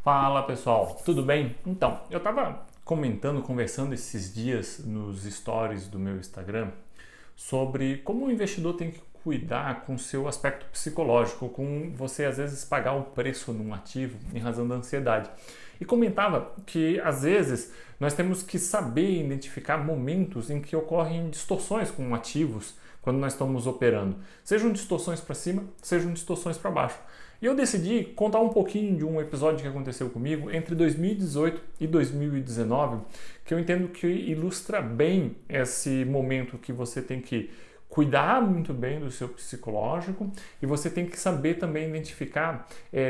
Fala pessoal, tudo bem? Então, eu estava conversando esses dias nos stories do meu Instagram sobre como o investidor tem que cuidar com o seu aspecto psicológico, com você às vezes pagar o preço num ativo em razão da ansiedade. E comentava que às vezes nós temos que saber identificar momentos em que ocorrem distorções com ativos quando nós estamos operando, sejam distorções para cima, sejam distorções para baixo. E eu decidi contar um pouquinho de um episódio que aconteceu comigo entre 2018 e 2019, que eu entendo que ilustra bem esse momento que você tem que cuidar muito bem do seu psicológico e você tem que saber também identificar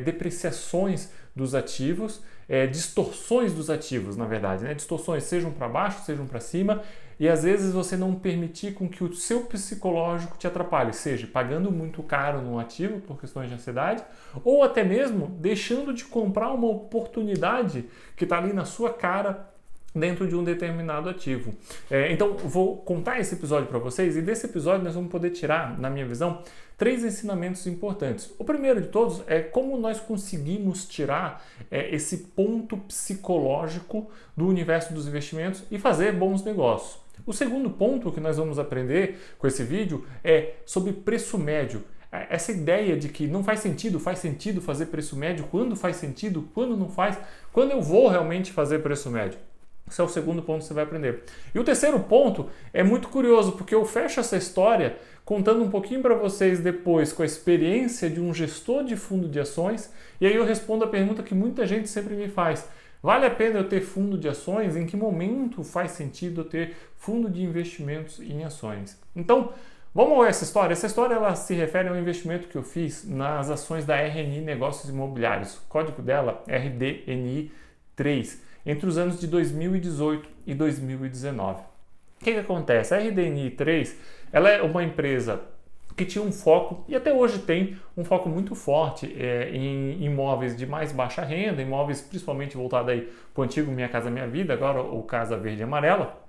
depreciações dos ativos, distorções dos ativos, na verdade, né? Distorções sejam para baixo, sejam para cima, e às vezes você não permitir com que o seu psicológico te atrapalhe, seja pagando muito caro num ativo por questões de ansiedade, ou até mesmo deixando de comprar uma oportunidade que está ali na sua cara dentro de um determinado ativo. Então, vou contar esse episódio para vocês e desse episódio nós vamos poder tirar, na minha visão, 3 ensinamentos importantes. O primeiro de todos é como nós conseguimos tirar esse ponto psicológico do universo dos investimentos e fazer bons negócios. O segundo ponto que nós vamos aprender com esse vídeo é sobre preço médio. Essa ideia de que não faz sentido fazer preço médio, quando faz sentido, quando não faz, quando eu vou realmente fazer preço médio. Esse é o segundo ponto que você vai aprender. E o terceiro ponto é muito curioso, porque eu fecho essa história contando um pouquinho para vocês depois com a experiência de um gestor de fundo de ações, e aí eu respondo a pergunta que muita gente sempre me faz. Vale a pena eu ter fundo de ações? Em que momento faz sentido eu ter fundo de investimentos em ações? Então, vamos a essa história. Essa história ela se refere ao investimento que eu fiz nas ações da RNI Negócios Imobiliários. O código dela é RDNI3. Entre os anos de 2018 e 2019. O que acontece? A RDNI3 ela é uma empresa que tinha um foco, e até hoje tem um foco muito forte em imóveis de mais baixa renda, imóveis principalmente voltados para o antigo Minha Casa Minha Vida, agora o Casa Verde e Amarela.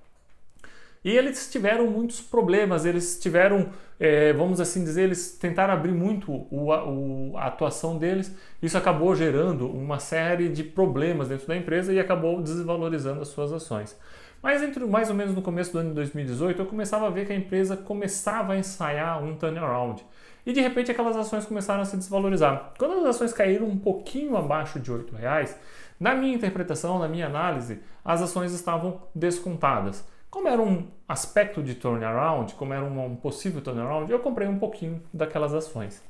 E eles tiveram muitos problemas, eles tiveram, vamos assim dizer, eles tentaram abrir muito a atuação deles, isso acabou gerando uma série de problemas dentro da empresa e acabou desvalorizando as suas ações. Mas entre mais ou menos no começo do ano de 2018, eu começava a ver que a empresa começava a ensaiar um turnaround. E de repente aquelas ações começaram a se desvalorizar. Quando as ações caíram um pouquinho abaixo de R$8, na minha interpretação, na minha análise, as ações estavam descontadas. Como era um aspecto de turnaround, como era um possível turnaround, eu comprei um pouquinho daquelas ações.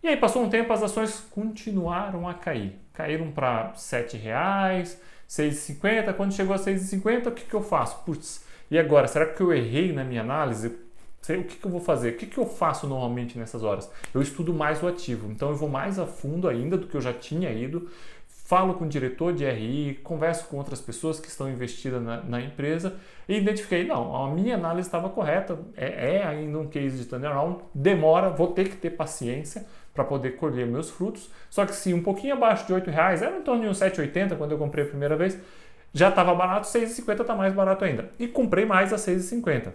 E aí passou um tempo, as ações continuaram a cair. Caíram para R$7, R$6,50. Quando chegou a R$6,50, o que eu faço? Putz, e agora? Será que eu errei na minha análise? O que eu vou fazer? O que eu faço normalmente nessas horas? Eu estudo mais o ativo, então eu vou mais a fundo ainda do que eu já tinha ido. Falo com o diretor de RI, converso com outras pessoas que estão investidas na empresa e identifiquei, não, a minha análise estava correta, é ainda um case de turnaround, demora, vou ter que ter paciência para poder colher meus frutos, só que se um pouquinho abaixo de R$8, era em torno de uns 7,80 quando eu comprei a primeira vez, já estava barato, 6,50 está mais barato ainda. E comprei mais a 6,50.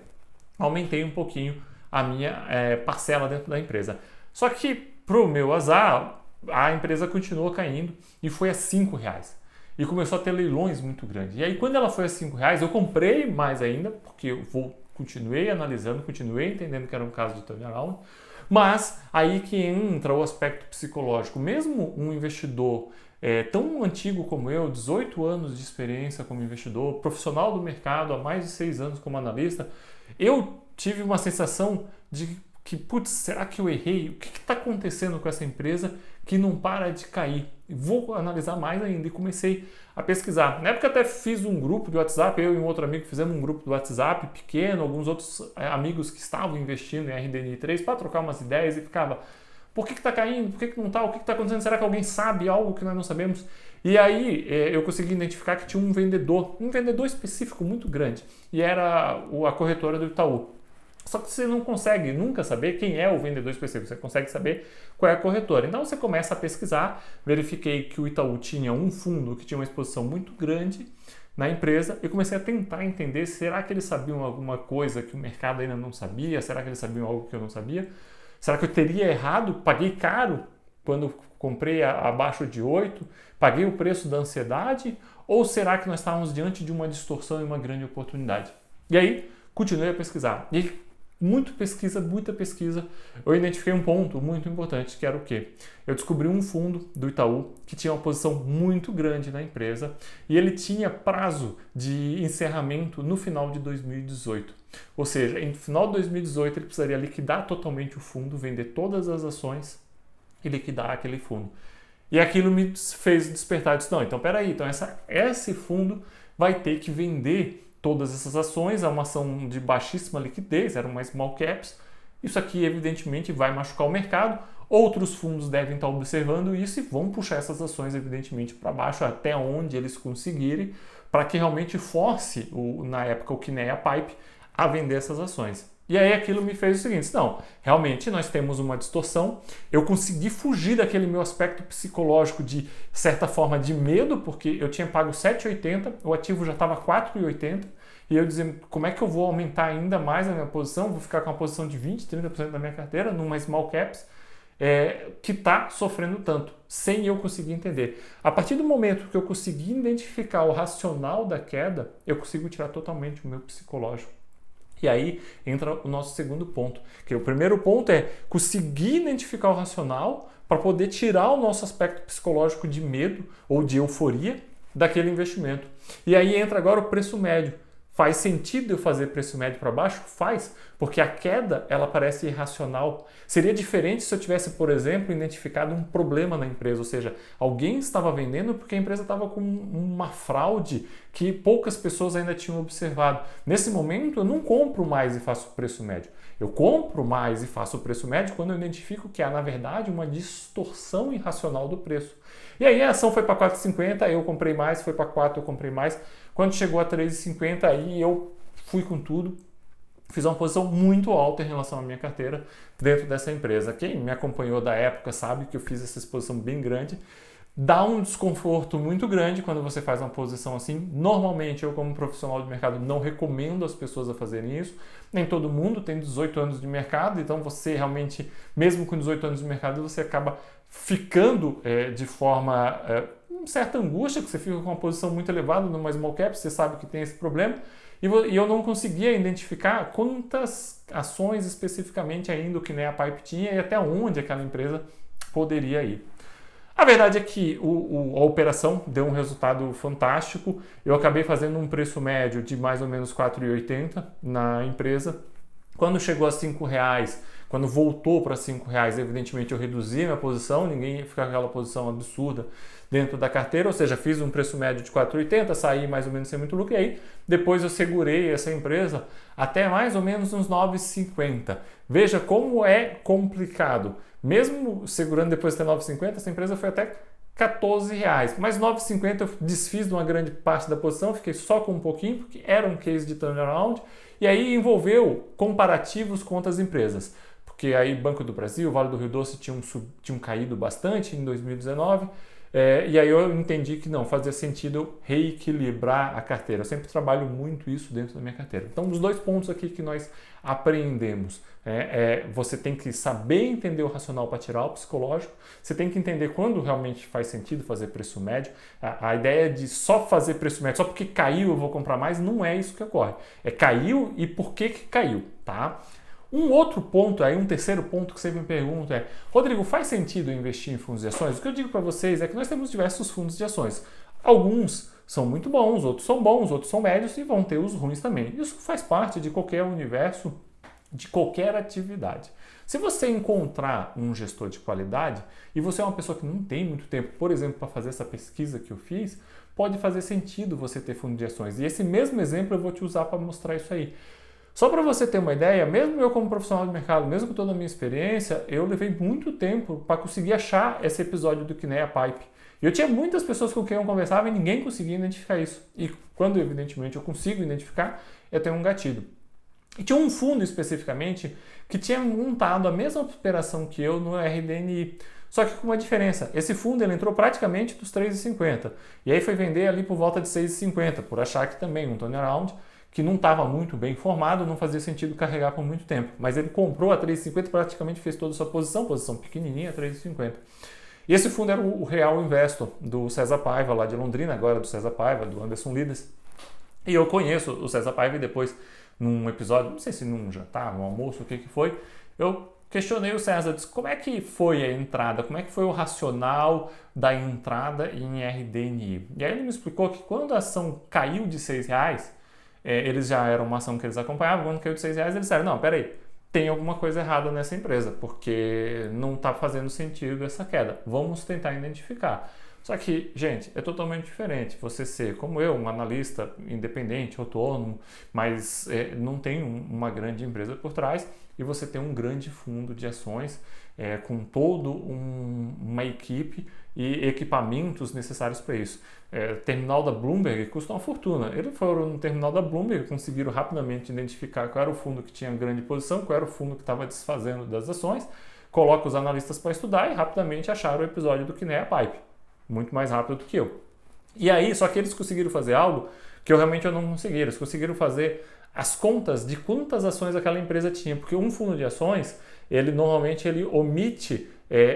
Aumentei um pouquinho a minha parcela dentro da empresa. Só que, pro meu azar, a empresa continuou caindo e foi a R$5. E começou a ter leilões muito grandes. E aí, quando ela foi a R$5, eu comprei mais ainda, porque eu continuei analisando, continuei entendendo que era um caso de turnaround. Mas aí que entra o aspecto psicológico. Mesmo um investidor tão antigo como eu, 18 anos de experiência como investidor, profissional do mercado há mais de 6 anos como analista, eu tive uma sensação de que, putz, será que eu errei? O que está acontecendo com essa empresa que não para de cair? Vou analisar mais ainda e comecei a pesquisar. Na época até fiz um grupo de WhatsApp, eu e um outro amigo fizemos um grupo do WhatsApp pequeno, alguns outros amigos que estavam investindo em RDNI3 para trocar umas ideias e ficava, por que está caindo? Por que não está? O que está acontecendo? Será que alguém sabe algo que nós não sabemos? E aí eu consegui identificar que tinha um vendedor específico muito grande, e era a corretora do Itaú. Só que você não consegue nunca saber quem é o vendedor específico, você consegue saber qual é a corretora. Então você começa a pesquisar, verifiquei que o Itaú tinha um fundo que tinha uma exposição muito grande na empresa e comecei a tentar entender, será que eles sabiam alguma coisa que o mercado ainda não sabia? Será que eles sabiam algo que eu não sabia? Será que eu teria errado? Paguei caro quando comprei abaixo de 8, paguei o preço da ansiedade? Ou será que nós estávamos diante de uma distorção e uma grande oportunidade? E aí, continuei a pesquisar. E muita pesquisa, eu identifiquei um ponto muito importante, que era o quê? Eu descobri um fundo do Itaú que tinha uma posição muito grande na empresa e ele tinha prazo de encerramento no final de 2018. Ou seja, no final de 2018 ele precisaria liquidar totalmente o fundo, vender todas as ações e liquidar aquele fundo. E aquilo me fez despertar, disse, não, então peraí, então esse fundo vai ter que vender todas essas ações, é uma ação de baixíssima liquidez, era uma small caps, isso aqui evidentemente vai machucar o mercado, outros fundos devem estar observando isso e vão puxar essas ações evidentemente para baixo até onde eles conseguirem, para que realmente force, na época, o KINEA e a Pipe a vender essas ações. E aí aquilo me fez o seguinte, não, realmente nós temos uma distorção, eu consegui fugir daquele meu aspecto psicológico de certa forma de medo, porque eu tinha pago 7,80, o ativo já estava 4,80, e eu dizia, como é que eu vou aumentar ainda mais a minha posição, vou ficar com uma posição de 20, 30% da minha carteira numa small caps, que está sofrendo tanto, sem eu conseguir entender. A partir do momento que eu consegui identificar o racional da queda, eu consigo tirar totalmente o meu psicológico. E aí entra o nosso segundo ponto, que o primeiro ponto é conseguir identificar o racional para poder tirar o nosso aspecto psicológico de medo ou de euforia daquele investimento. E aí entra agora o preço médio. Faz sentido eu fazer preço médio para baixo? Faz, porque a queda ela parece irracional. Seria diferente se eu tivesse, por exemplo, identificado um problema na empresa, ou seja, alguém estava vendendo porque a empresa estava com uma fraude que poucas pessoas ainda tinham observado. Nesse momento eu não compro mais e faço preço médio. Eu compro mais e faço o preço médio quando eu identifico que há, na verdade, uma distorção irracional do preço. E aí a ação foi para 4,50, eu comprei mais, foi para 4, eu comprei mais. Quando chegou a 3,50, aí eu fui com tudo, fiz uma posição muito alta em relação à minha carteira dentro dessa empresa. Quem me acompanhou da época sabe que eu fiz essa exposição bem grande. Dá um desconforto muito grande quando você faz uma posição assim. Normalmente, eu como profissional de mercado não recomendo as pessoas a fazerem isso. Nem todo mundo tem 18 anos de mercado, então você realmente, mesmo com 18 anos de mercado, você acaba ficando de forma certa angústia, que você fica com uma posição muito elevada numa small cap, você sabe que tem esse problema, e eu não conseguia identificar quantas ações especificamente ainda o KINEA Pipe tinha e até onde aquela empresa poderia ir. A verdade é que a operação deu um resultado fantástico. Eu acabei fazendo um preço médio de mais ou menos 4,80 na empresa. Quando chegou a R$5, quando voltou para R$5, evidentemente eu reduzi minha posição, ninguém ia ficar com aquela posição absurda dentro da carteira, ou seja, fiz um preço médio de 4,80, saí mais ou menos sem muito lucro, e aí depois eu segurei essa empresa até mais ou menos uns 9,50. Veja como é complicado. Mesmo segurando depois de ter 9,50, essa empresa foi até R$14, mas 9,50 eu desfiz de uma grande parte da posição, fiquei só com um pouquinho, porque era um case de turnaround, e aí envolveu comparativos com outras empresas, porque aí Banco do Brasil, Vale do Rio Doce tinham caído bastante em 2019, e aí eu entendi que não fazia sentido eu reequilibrar a carteira. Eu sempre trabalho muito isso dentro da minha carteira. Então, os dois pontos aqui que nós aprendemos você tem que saber entender o racional para tirar o psicológico, você tem que entender quando realmente faz sentido fazer preço médio. A ideia de só fazer preço médio, só porque caiu eu vou comprar mais, não é isso que ocorre. Caiu e por que caiu, tá? Um outro ponto, aí um terceiro ponto que sempre me perguntam é: Rodrigo, faz sentido investir em fundos de ações? O que eu digo para vocês é que nós temos diversos fundos de ações. Alguns são muito bons, outros são médios e vão ter os ruins também. Isso faz parte de qualquer universo, de qualquer atividade. Se você encontrar um gestor de qualidade e você é uma pessoa que não tem muito tempo, por exemplo, para fazer essa pesquisa que eu fiz, pode fazer sentido você ter fundo de ações. E esse mesmo exemplo eu vou te usar para mostrar isso aí. Só para você ter uma ideia, mesmo eu como profissional de mercado, mesmo com toda a minha experiência, eu levei muito tempo para conseguir achar esse episódio do KINEA Pipe. E eu tinha muitas pessoas com quem eu conversava e ninguém conseguia identificar isso. E quando, evidentemente, eu consigo identificar, eu tenho um gatilho. E tinha um fundo especificamente que tinha montado a mesma operação que eu no RDNI. Só que com uma diferença. Esse fundo ele entrou praticamente dos 3,50. E aí foi vender ali por volta de 6,50, por achar que também um turnaround que não estava muito bem formado, não fazia sentido carregar por muito tempo. Mas ele comprou a 3,50 praticamente fez toda a sua posição pequenininha, 3,50. E esse fundo era o Real Investor, do César Paiva, lá de Londrina, agora do César Paiva, do Anderson Lides. E eu conheço o César Paiva e depois, num episódio, não sei se num jantar, num almoço, o que foi, eu questionei o César, disse como é que foi a entrada, como é que foi o racional da entrada em RDNI. E aí ele me explicou que quando a ação caiu de R$6, eles já eram uma ação que eles acompanhavam, quando caiu de R$6, eles disseram, não, peraí, tem alguma coisa errada nessa empresa, porque não está fazendo sentido essa queda. Vamos tentar identificar. Só que, gente, é totalmente diferente você ser, como eu, um analista independente, autônomo, mas não tem uma grande empresa por trás, e você tem um grande fundo de ações com todo uma equipe e equipamentos necessários para isso. Terminal da Bloomberg custa uma fortuna. Eles foram no terminal da Bloomberg, conseguiram rapidamente identificar qual era o fundo que tinha grande posição, qual era o fundo que estava desfazendo das ações, coloca os analistas para estudar e rapidamente acharam o episódio do Kinea Pipe. Muito mais rápido do que eu. E aí, só que eles conseguiram fazer algo que eu não consegui. Eles conseguiram fazer as contas de quantas ações aquela empresa tinha, porque um fundo de ações, normalmente ele omite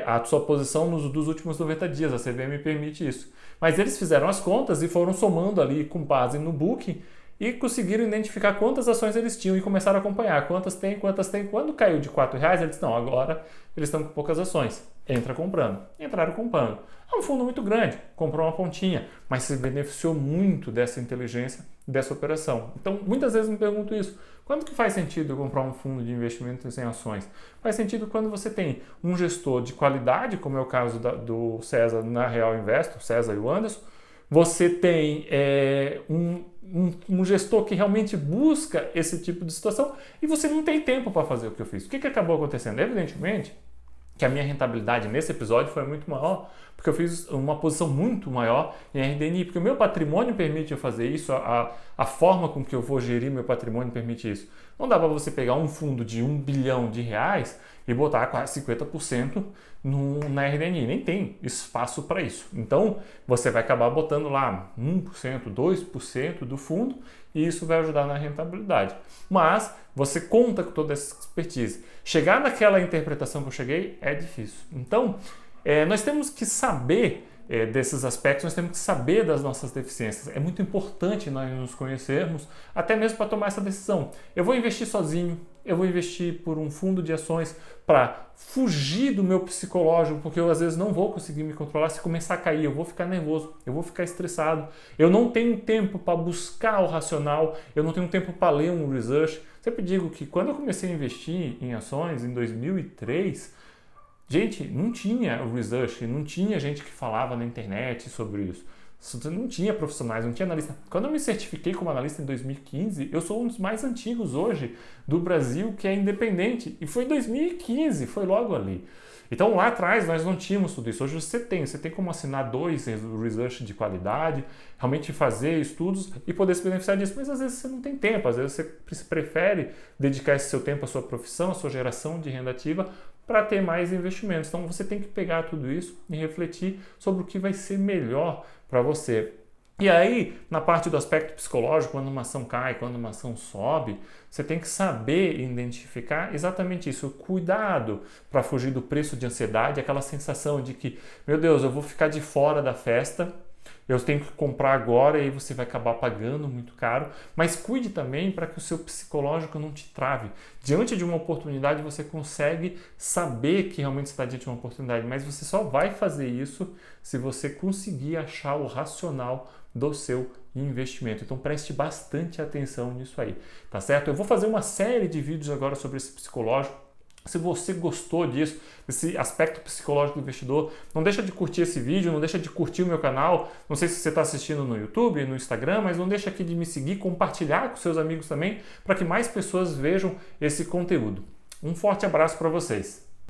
a sua posição dos últimos 90 dias, a CVM permite isso. Mas eles fizeram as contas e foram somando ali com base no booking e conseguiram identificar quantas ações eles tinham e começaram a acompanhar quantas tem. Quando caiu de R$4, eles disseram, não, agora eles estão com poucas ações, entra comprando. Entraram comprando. É um fundo muito grande, comprou uma pontinha, mas se beneficiou muito dessa inteligência, dessa operação. Então, muitas vezes me pergunto isso, quando que faz sentido eu comprar um fundo de investimento em ações? Faz sentido quando você tem um gestor de qualidade, como é o caso do César na Real Investor, o César e o Anderson, você tem um gestor que realmente busca esse tipo de situação e você não tem tempo para fazer o que eu fiz. O que acabou acontecendo? Evidentemente que a minha rentabilidade nesse episódio foi muito maior, porque eu fiz uma posição muito maior em RDNI, porque o meu patrimônio permite eu fazer isso, a forma com que eu vou gerir meu patrimônio permite isso. Não dá para você pegar um fundo de R$1 bilhão e botar quase 50% na RDNI, nem tem espaço para isso. Então, você vai acabar botando lá 1%, 2% do fundo e isso vai ajudar na rentabilidade. Mas você conta com toda essa expertise. Chegar naquela interpretação que eu cheguei é difícil. Então, nós temos que saber desses aspectos, nós temos que saber das nossas deficiências. É muito importante nós nos conhecermos, até mesmo para tomar essa decisão. Eu vou investir sozinho, eu vou investir por um fundo de ações para fugir do meu psicológico, porque eu às vezes não vou conseguir me controlar. Se começar a cair, eu vou ficar nervoso, eu vou ficar estressado. Eu não tenho tempo para buscar o racional, eu não tenho tempo para ler um research. Sempre digo que quando eu comecei a investir em ações em 2003, gente, não tinha research, não tinha gente que falava na internet sobre isso. Não tinha profissionais, não tinha analista. Quando eu me certifiquei como analista em 2015, eu sou um dos mais antigos hoje do Brasil que é independente. E foi em 2015, foi logo ali. Então lá atrás nós não tínhamos tudo isso. Hoje você tem como assinar 2 research de qualidade, realmente fazer estudos e poder se beneficiar disso. Mas às vezes você não tem tempo, às vezes você prefere dedicar esse seu tempo à sua profissão, à sua geração de renda ativa, para ter mais investimentos. Então você tem que pegar tudo isso e refletir sobre o que vai ser melhor para você. E aí, na parte do aspecto psicológico, quando uma ação cai, quando uma ação sobe, você tem que saber identificar exatamente isso. Cuidado para fugir do preço de ansiedade, aquela sensação de que, meu Deus, eu vou ficar de fora da festa, eu tenho que comprar agora e aí você vai acabar pagando muito caro, mas cuide também para que o seu psicológico não te trave. Diante de uma oportunidade você consegue saber que realmente está diante de uma oportunidade, mas você só vai fazer isso se você conseguir achar o racional do seu investimento. Então preste bastante atenção nisso aí, tá certo? Eu vou fazer uma série de vídeos agora sobre esse psicológico. Se você gostou disso, desse aspecto psicológico do investidor, não deixa de curtir esse vídeo, não deixa de curtir o meu canal. Não sei se você está assistindo no YouTube, no Instagram, mas não deixa aqui de me seguir, compartilhar com seus amigos também, para que mais pessoas vejam esse conteúdo. Um forte abraço para vocês.